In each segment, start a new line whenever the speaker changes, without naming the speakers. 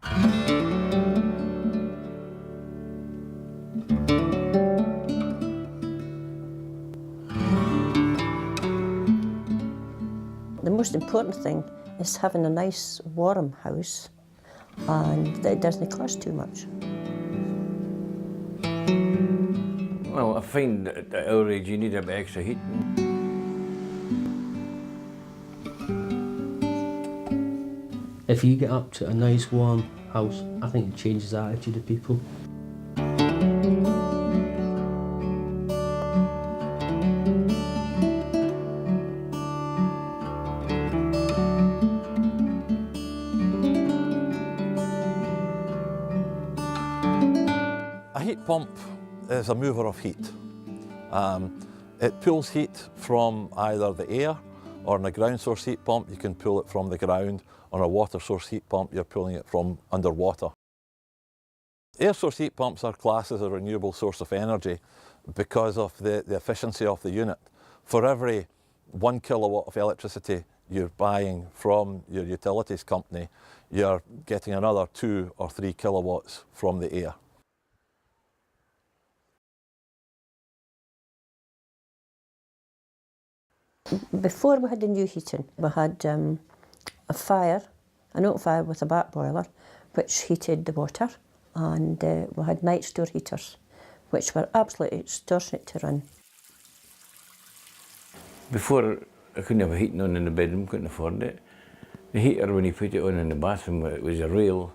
The most important thing is having a nice warm house and that it doesn't cost too much.
Well, I find that at our age you need a bit extra heat.
If you get up to a nice warm house, I think it changes the attitude of people.
A heat pump is a mover of heat. It pulls heat from either the air, or in a ground source heat pump you can pull it from the ground. On a water source heat pump you're pulling it from underwater. Air source heat pumps are classed as a renewable source of energy because of the efficiency of the unit. For every 1 kilowatt of electricity you're buying from your utilities company, you're getting another 2 or 3 kilowatts from the air.
Before we had the new heating, we had an open fire with a back boiler, which heated the water, and we had night store heaters, which were absolutely extortionate to run.
Before, I couldn't have a heating on in the bedroom, couldn't afford it. The heater, when you put it on in the bathroom, it was a rail.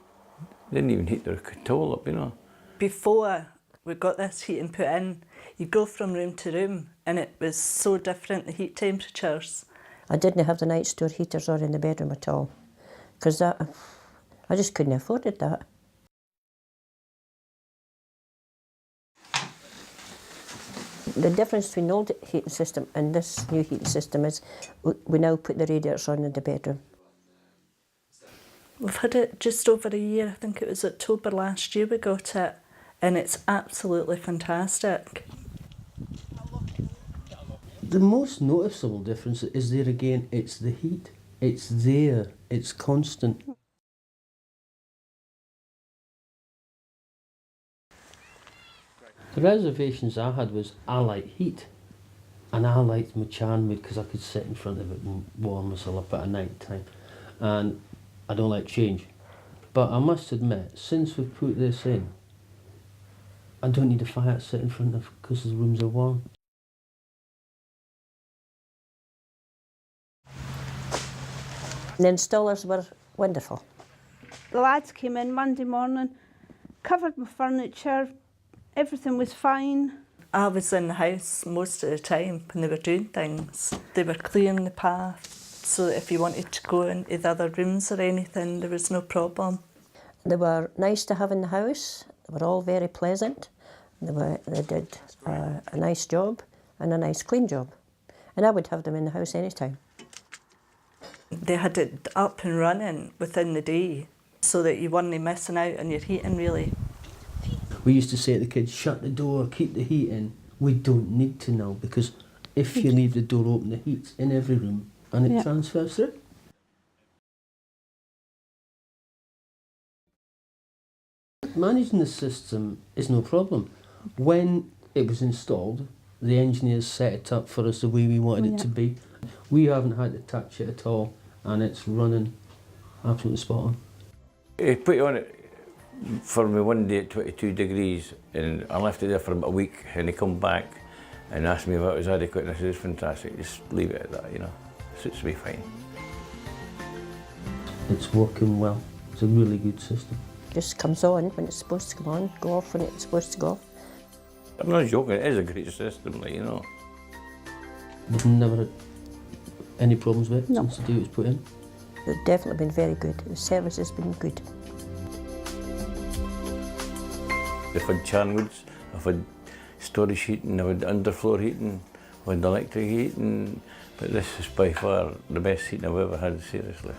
Didn't even heat the towel up, you know.
Before we got this heating put in, you'd go from room to room and it was so different, the heat temperatures.
I didn't have the night store heaters on in the bedroom at all, because I just couldn't afford that. The difference between the old heating system and this new heating system is we now put the radiators on in the bedroom.
We've had it just over a year, I think it was October last year we got it, and it's absolutely fantastic.
The most noticeable difference is there again, it's the heat. It's there, it's constant. The reservations I had was I like heat, and I liked my charnwood because I could sit in front of it and warm myself up at night time, and I don't like change. But I must admit, since we've put this in, I don't need a fire to sit in front of because the rooms are warm.
The installers were wonderful.
The lads came in Monday morning, covered my furniture, everything was fine.
I was in the house most of the time when they were doing things. They were clearing the path so that if you wanted to go into the other rooms or anything, there was no problem.
They were nice to have in the house. They were all very pleasant. They did a nice job and a nice clean job. And I would have them in the house anytime.
They had it up and running within the day so that you weren't missing out on your heating really.
We used to say to the kids, shut the door, keep the heat in. We don't need to now because if you leave the door open, the heat's in every room and it transfers through. Managing the system is no problem. When it was installed, the engineers set it up for us the way we wanted it to be. We haven't had to touch it at all and it's running absolutely spot on.
He put it on it for me one day at 22 degrees and I left it there for about a week and he come back and asked me if it was adequate and I said it's fantastic, just leave it at that, you know, suits me fine.
It's working well, it's a really good system.
Just comes on when it's supposed to come on, go off when it's supposed to go off.
I'm not joking, it is a great system, like, you know.
We've never had any problems with it since the day it was put in.
It's definitely been very good. The service has been good.
I've had charnwoods, I've had storage heating, I've had underfloor heating, I've had electric heating, but this is by far the best heating I've ever had, seriously.